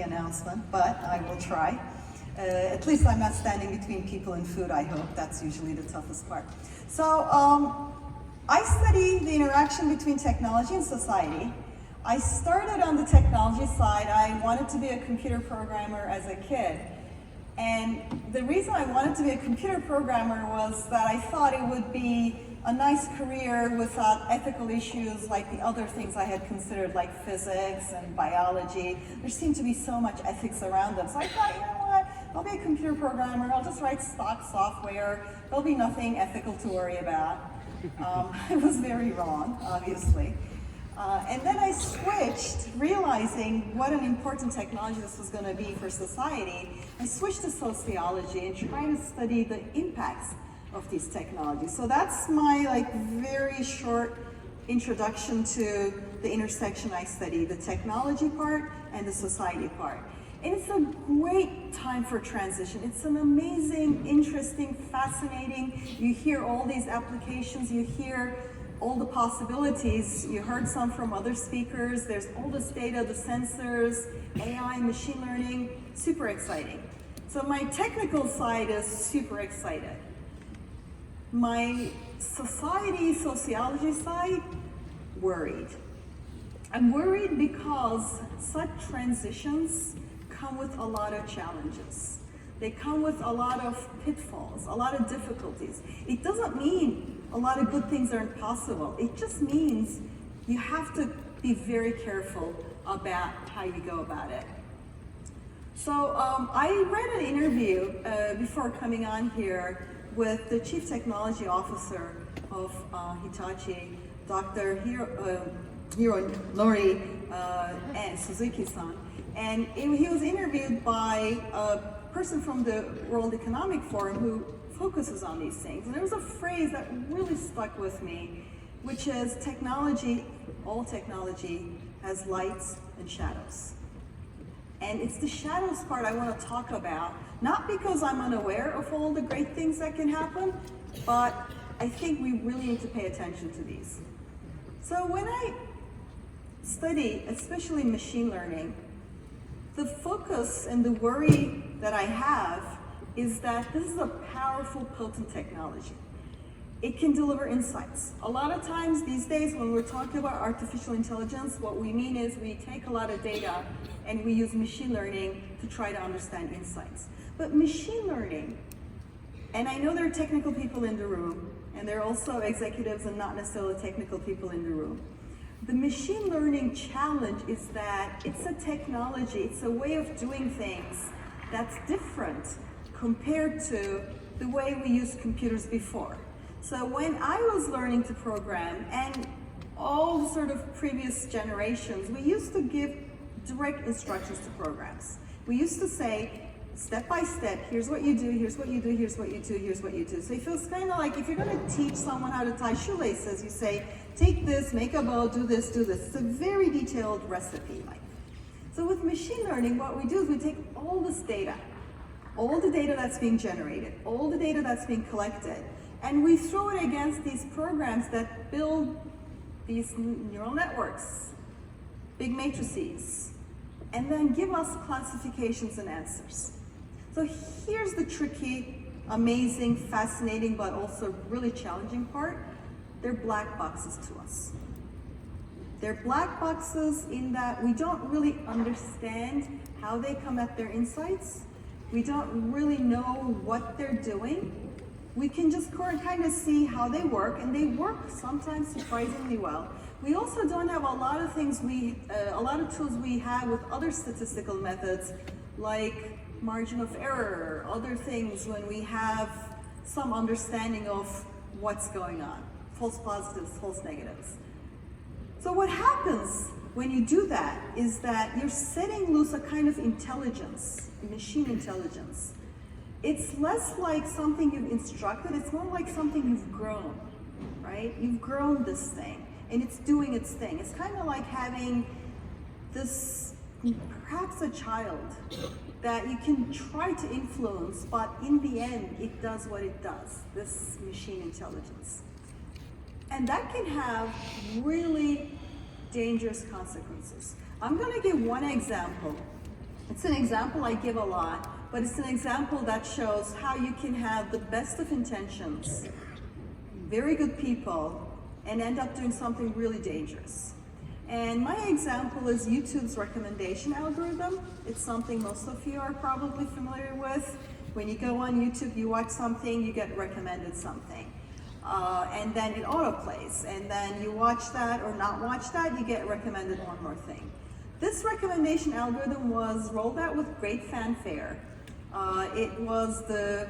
the announcement, but I will try. At least I'm not standing between people and food, I hope. That's usually the toughest part. So I study the interaction between technology and society. I started on the technology side. I wanted to be a computer programmer as a kid. And the reason I wanted to be a computer programmer was that I thought it would be a nice career without ethical issues like the other things I had considered, like physics and biology. There seemed to be so much ethics around them. So I thought, you know what, I'll be a computer programmer, I'll just write stock software, there'll be nothing ethical to worry about. I was very wrong, obviously. And then I switched, realizing what an important technology this was going to be for society. I switched to sociology and trying to study the impacts of these technologies. So that's my very short introduction to the intersection I study, the technology part and the society part. And it's a great time for transition. It's an amazing, interesting, fascinating. You hear all these applications, you hear all the possibilities. You heard some from other speakers. There's all this data, the sensors, AI, machine learning, super exciting. So my technical side is super excited. My sociology side, worried. I'm worried because such transitions come with a lot of challenges. They come with a lot of pitfalls, a lot of difficulties. It doesn't mean a lot of good things are impossible. It just means you have to be very careful about how you go about it. So I read an interview before coming on here with the Chief Technology Officer of Hitachi, Dr. Hironori and Suzuki-san. And he was interviewed by a person from the World Economic Forum who focuses on these things. And there was a phrase that really stuck with me, which is technology, all technology has lights and shadows. And it's the shadows part I want to talk about, not because I'm unaware of all the great things that can happen, but I think we really need to pay attention to these. So when I study, especially machine learning, the focus and the worry that I have is that this is a powerful, potent technology. It can deliver insights. A lot of times these days when we're talking about artificial intelligence, what we mean is we take a lot of data and we use machine learning to try to understand insights. But machine learning, and I know there are technical people in the room, and there are also executives and not necessarily technical people in the room. The machine learning challenge is that it's a technology, it's a way of doing things that's different compared to the way we used computers before. So when I was learning to program, and all the sort of previous generations, we used to give direct instructions to programs. We used to say, step by step, here's what you do, here's what you do, here's what you do, here's what you do. So it feels kind of like if you're going to teach someone how to tie shoelaces, you say, take this, make a bow, do this, do this. It's a very detailed recipe. So with machine learning, what we do is we take all this data, all the data that's being generated, all the data that's being collected, and we throw it against these programs that build these neural networks, big matrices, and then give us classifications and answers. So here's the tricky, amazing, fascinating, but also really challenging part. They're black boxes to us. They're black boxes in that we don't really understand how they come at their insights. We don't really know what they're doing. We can just kind of see how they work, and they work sometimes surprisingly well. We also don't have a lot of things a lot of tools we have with other statistical methods, like margin of error, other things when we have some understanding of what's going on, false positives, false negatives. So what happens when you do that is that you're setting loose a kind of intelligence, machine intelligence. It's less like something you've instructed, it's more like something you've grown, right? You've grown this thing, and it's doing its thing. It's kind of like having this, perhaps a child, that you can try to influence, but in the end, it does what it does, this machine intelligence. And that can have really dangerous consequences. I'm gonna give one example It's an example I give a lot, but it's an example that shows how you can have the best of intentions, very good people, and end up doing something really dangerous. And my example is YouTube's recommendation algorithm. It's something most of you are probably familiar with. When you go on YouTube, you watch something, you get recommended something. And then it autoplays. And then you watch that or not watch that, you get recommended one more thing. This recommendation algorithm was rolled out with great fanfare. It was the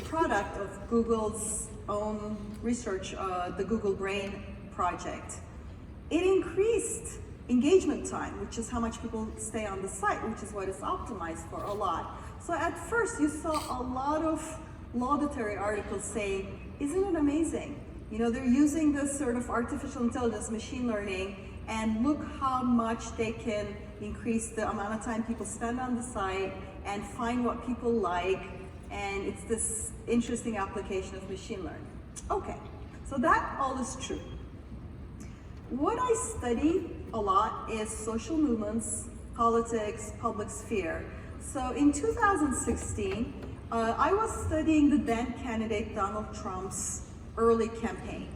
product of Google's own research, the Google Brain project. It increased engagement time, which is how much people stay on the site, which is what it's optimized for, a lot. So at first you saw a lot of laudatory articles saying, isn't it amazing? You know, they're using this sort of artificial intelligence, machine learning, and look how much they can increase the amount of time people spend on the site and find what people like, and it's this interesting application of machine learning. Okay, so that all is true. What I study a lot is social movements, politics, public sphere. So in 2016, I was studying the then candidate Donald Trump's early campaign.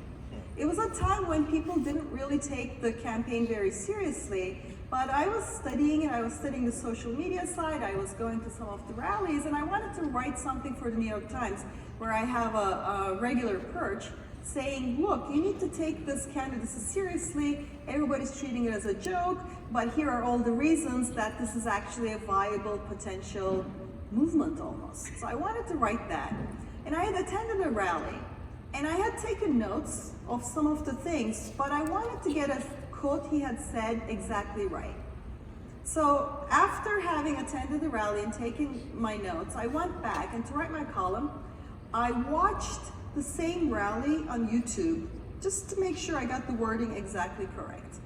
It was a time when people didn't really take the campaign very seriously, but I was studying it. I was studying the social media side. I was going to some of the rallies, and I wanted to write something for the New York Times where I have a regular perch saying, look, you need to take this candidacy seriously. Everybody's treating it as a joke, but here are all the reasons that this is actually a viable potential movement almost. So I wanted to write that. And I had attended a rally, and I had taken notes of some of the things, but I wanted to get a quote he had said exactly right. So after having attended the rally and taking my notes, I went back, and to write my column, I watched the same rally on YouTube just to make sure I got the wording exactly correct.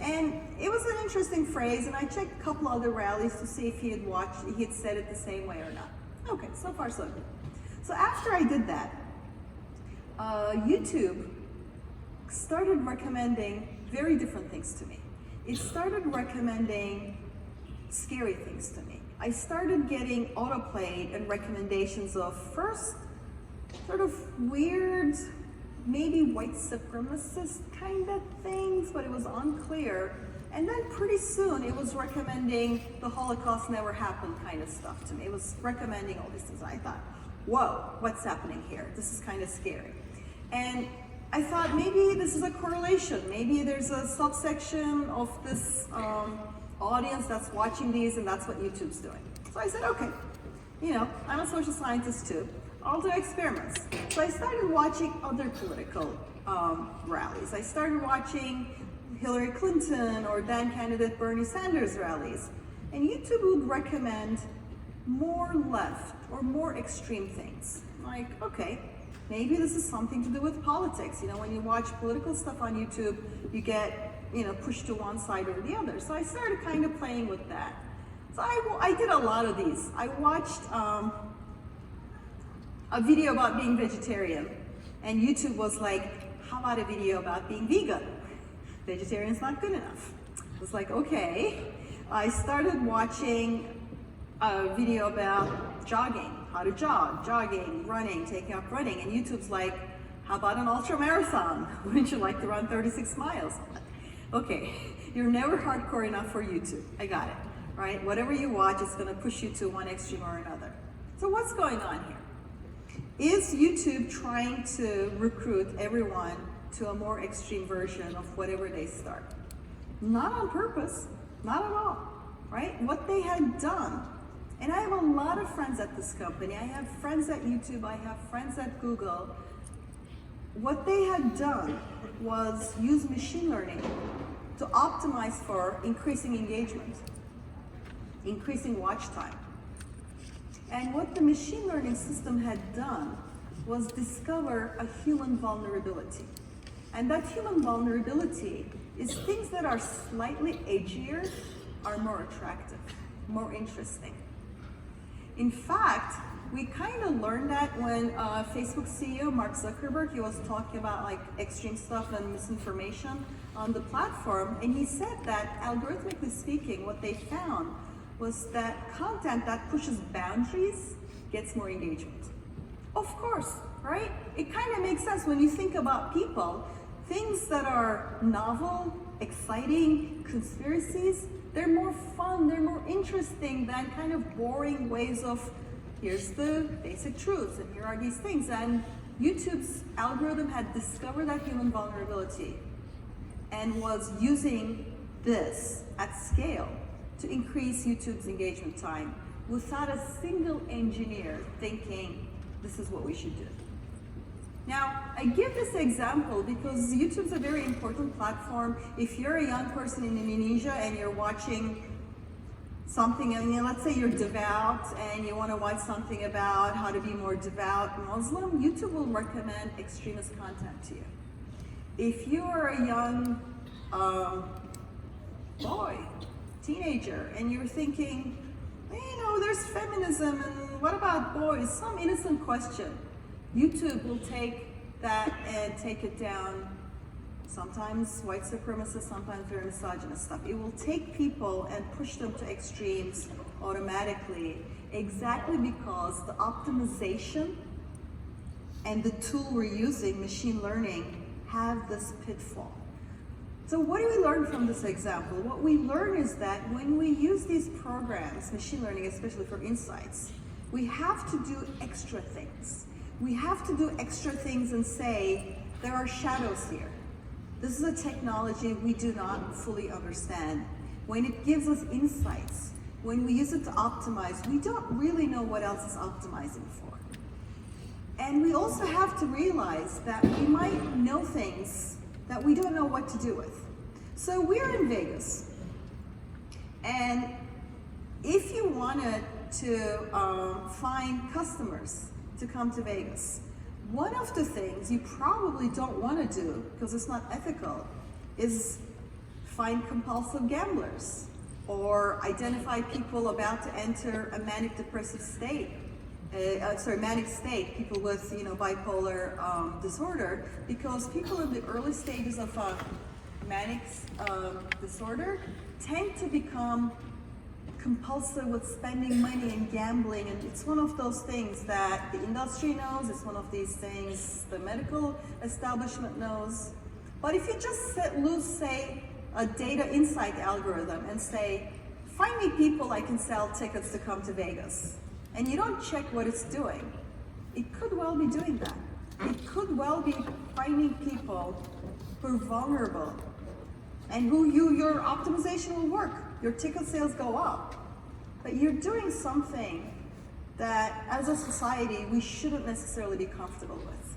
And it was an interesting phrase, and I checked a couple other rallies to see if he had said it the same way or not. Okay, so far so good. So after I did that, YouTube started recommending very different things to me. It started recommending scary things to me. I started getting autoplayed and recommendations of first sort of weird, maybe white supremacist kind of things, but it was unclear. And then pretty soon it was recommending the Holocaust never happened kind of stuff to me. It was recommending all these things. And I thought, whoa, what's happening here? This is kind of scary. And I thought maybe this is a correlation. Maybe there's a subsection of this audience that's watching these, and that's what YouTube's doing. So I said, okay, you know, I'm a social scientist too. I'll do experiments. So I started watching other political rallies. I started watching Hillary Clinton or then candidate Bernie Sanders rallies. And YouTube would recommend more left or more extreme things. Like, okay, maybe this is something to do with politics. You know, when you watch political stuff on YouTube, you get, you know, pushed to one side or the other. So I started kind of playing with that. So I did a lot of these. I watched a video about being vegetarian, and YouTube was like, how about a video about being vegan? Vegetarian's not good enough. I was like, okay. I started watching a video about jogging, how to jog, jogging, running, taking up running, and YouTube's like, how about an ultra marathon? Wouldn't you like to run 36 miles? Okay, you're never hardcore enough for YouTube. I got it, right? Whatever you watch, it's gonna push you to one extreme or another. So what's going on here? Is YouTube trying to recruit everyone to a more extreme version of whatever they start? Not on purpose, not at all, right? What they had done, and I have a lot of friends at this company, I have friends at YouTube, I have friends at Google. What they had done was use machine learning to optimize for increasing engagement, increasing watch time. And what the machine learning system had done was discover a human vulnerability. And that human vulnerability is things that are slightly edgier are more attractive, more interesting. In fact, we kind of learned that when Facebook CEO Mark Zuckerberg, he was talking about like extreme stuff and misinformation on the platform, and he said that algorithmically speaking, what they found was that content that pushes boundaries gets more engagement. Of course, right? It kind of makes sense when you think about people. Things that are novel, exciting, conspiracies, they're more fun, they're more interesting than kind of boring ways of, here's the basic truths and here are these things. And YouTube's algorithm had discovered that human vulnerability and was using this at scale to increase YouTube's engagement time without a single engineer thinking this is what we should do. Now, I give this example because YouTube's a very important platform. If you're a young person in Indonesia and you're watching something, and let's say you're devout and you want to watch something about how to be more devout Muslim, YouTube will recommend extremist content to you. If you are a young boy, teenager, and you're thinking, there's feminism and what about boys? Some innocent question. YouTube will take that and take it down. Sometimes white supremacist, sometimes very misogynist stuff. It will take people and push them to extremes automatically, exactly because the optimization and the tool we're using, machine learning, have this pitfall. So what do we learn from this example? What we learn is that when we use these programs, machine learning especially for insights, we have to do extra things. We have to do extra things and say, there are shadows here. This is a technology we do not fully understand. When it gives us insights, when we use it to optimize, we don't really know what else it's optimizing for. And we also have to realize that we might know things that we don't know what to do with. So we're in Vegas, and if you wanted to find customers to come to Vegas, one of the things you probably don't want to do, because it's not ethical, is find compulsive gamblers or identify people about to enter a manic depressive state. Manic state, people with bipolar disorder, because people in the early stages of manic disorder tend to become compulsive with spending money and gambling, and it's one of those things that the industry knows, it's one of these things the medical establishment knows. But if you just set loose, say, a data insight algorithm and say, find me people I can sell tickets to come to Vegas, and you don't check what it's doing, it could well be doing that. It could well be finding people who are vulnerable and who your optimization will work. Your ticket sales go up. But you're doing something that as a society we shouldn't necessarily be comfortable with.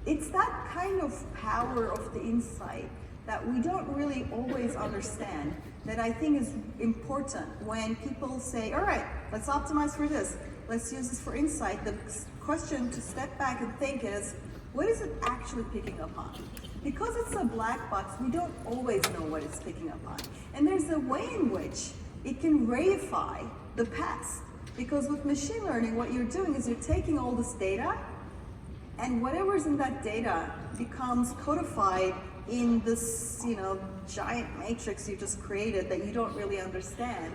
It's that kind of power of the insight that we don't really always understand that I think is important when people say, all right, let's optimize for this. Let's use this for insight. The question to step back and think is, what is it actually picking up on? Because it's a black box, we don't always know what it's picking up on. And there's a way in which it can reify the past. Because with machine learning, what you're doing is you're taking all this data, and whatever's in that data becomes codified in this, giant matrix you just created that you don't really understand.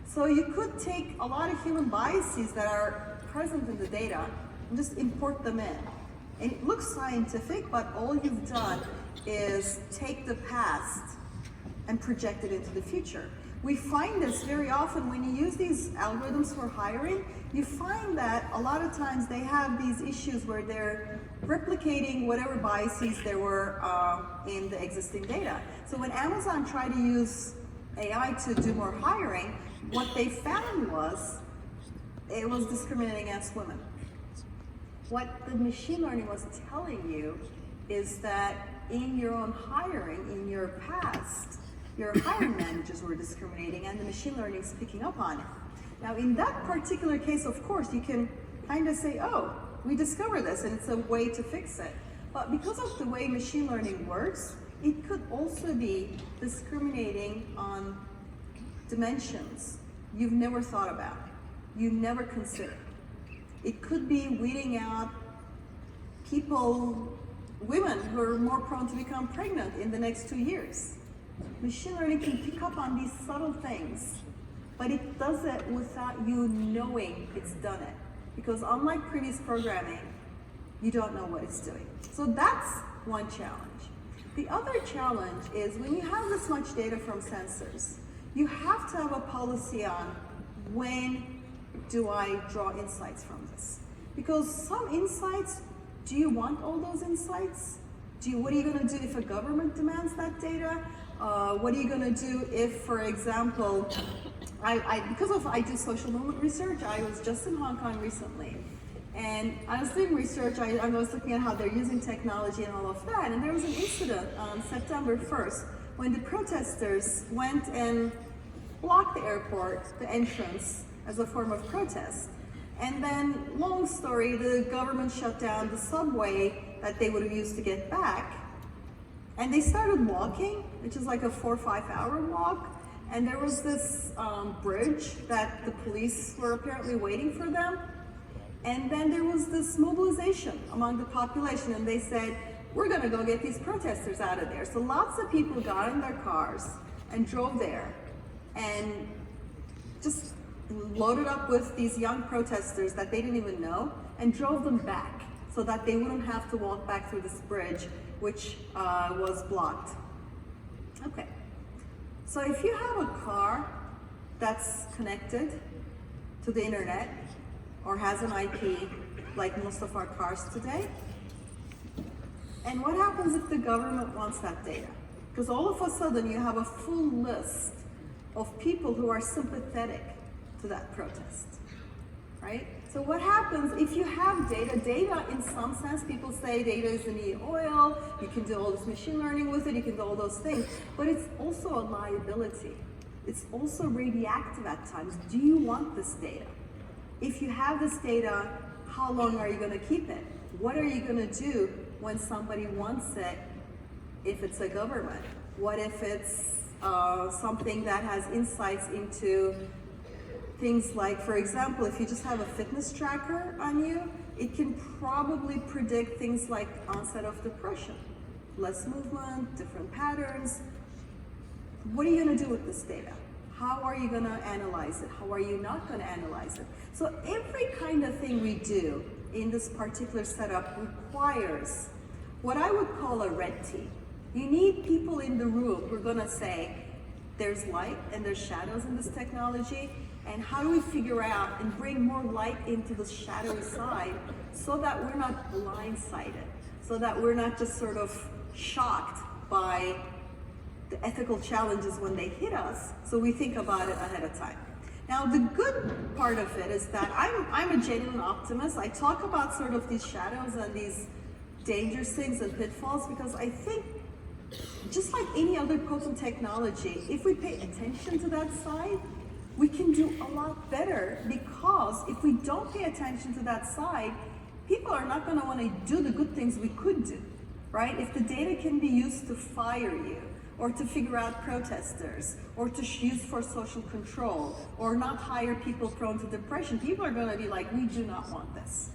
So you could take a lot of human biases that are present in the data and just import them in. And it looks scientific, but all you've done is take the past and project it into the future. We find this very often when you use these algorithms for hiring. You find that a lot of times they have these issues where they're replicating whatever biases there were in the existing data. So when Amazon tried to use AI to do more hiring, what they found was it was discriminating against women. What the machine learning was telling you is that in your own hiring, in your past, your hiring managers were discriminating, and the machine learning is picking up on it. Now, in that particular case, of course, you can kind of say, oh, we discovered this, and it's a way to fix it. But because of the way machine learning works, it could also be discriminating on dimensions you've never thought about, you never considered. It could be weeding out women who are more prone to become pregnant in the next 2 years. Machine learning can pick up on these subtle things but it does it without you knowing it's done it. Because unlike previous programming, you don't know what it's doing. So that's one challenge. The other challenge is when you have this much data from sensors, you have to have a policy on when do I draw insights from this. Because some insights, do you want all those insights? What are you going to do if a government demands that data? What are you going to do if, for example, because I do social movement research, I was just in Hong Kong recently. And I was doing research, I was looking at how they're using technology and all of that, and there was an incident on September 1st when the protesters went and blocked the airport, the entrance, as a form of protest. And then, long story, the government shut down the subway that they would have used to get back. And they started walking, which is like a 4 or 5 hour walk. And there was this bridge that the police were apparently waiting for them. And then there was this mobilization among the population, and they said, we're gonna go get these protesters out of there. So lots of people got in their cars and drove there and just loaded up with these young protesters that they didn't even know and drove them back so that they wouldn't have to walk back through this bridge, which was blocked. Okay, so if you have a car that's connected to the internet or has an IP, like most of our cars today, and what happens if the government wants that data? Because all of a sudden you have a full list of people who are sympathetic to that protest, right? So what happens if you have data? Data, in some sense, people say data is the new oil, you can do all this machine learning with it, you can do all those things, but it's also a liability. It's also radioactive at times. Do you want this data? If you have this data, how long are you going to keep it? What are you going to do when somebody wants it, if it's a government? What if it's something that has insights into things like, for example, if you just have a fitness tracker on you, it can probably predict things like onset of depression, less movement, different patterns. What are you going to do with this data? How are you going to analyze it? How are you not going to analyze it? So every kind of thing we do in this particular setup requires what I would call a red team. You need people in the room who are going to say, there's light and there's shadows in this technology, and how do we figure out and bring more light into the shadowy side so that we're not blindsided, so that we're not just sort of shocked by the ethical challenges when they hit us, so we think about it ahead of time. Now, the good part of it is that I'm a genuine optimist. I talk about sort of these shadows and these dangerous things and pitfalls because I think, just like any other potent technology, if we pay attention to that side, we can do a lot better, because if we don't pay attention to that side, people are not going to want to do the good things we could do, right? If the data can be used to fire you, or to figure out protesters, or to use for social control, or not hire people prone to depression, people are going to be like, we do not want this.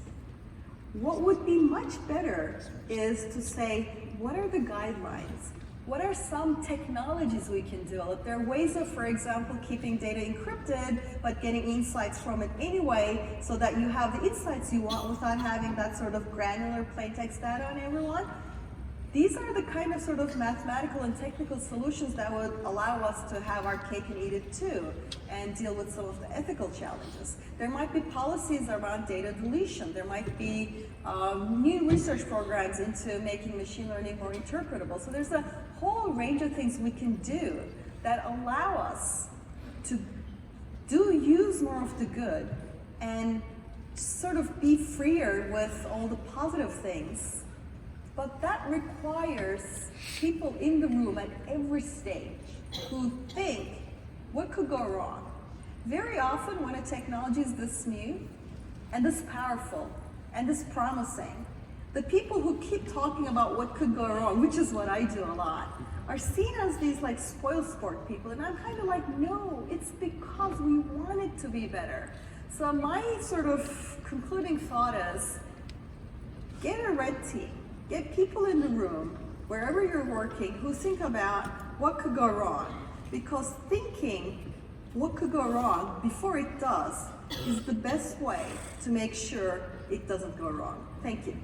What would be much better is to say, what are the guidelines? What are some technologies we can develop? There are ways of, for example, keeping data encrypted, but getting insights from it anyway, so that you have the insights you want without having that sort of granular plain text data on everyone. These are the kind of sort of mathematical and technical solutions that would allow us to have our cake and eat it too, and deal with some of the ethical challenges. There might be policies around data deletion. There might be new research programs into making machine learning more interpretable. So there's a whole range of things we can do that allow us to use more of the good and sort of be freer with all the positive things. But that requires people in the room at every stage who think, what could go wrong? Very often when a technology is this new and this powerful and this promising, the people who keep talking about what could go wrong, which is what I do a lot, are seen as these like spoil sport people. And I'm kind of like, no, it's because we want it to be better. So my sort of concluding thought is, get a red team. Get people in the room, wherever you're working, who think about what could go wrong. Because thinking what could go wrong before it does is the best way to make sure it doesn't go wrong. Thank you.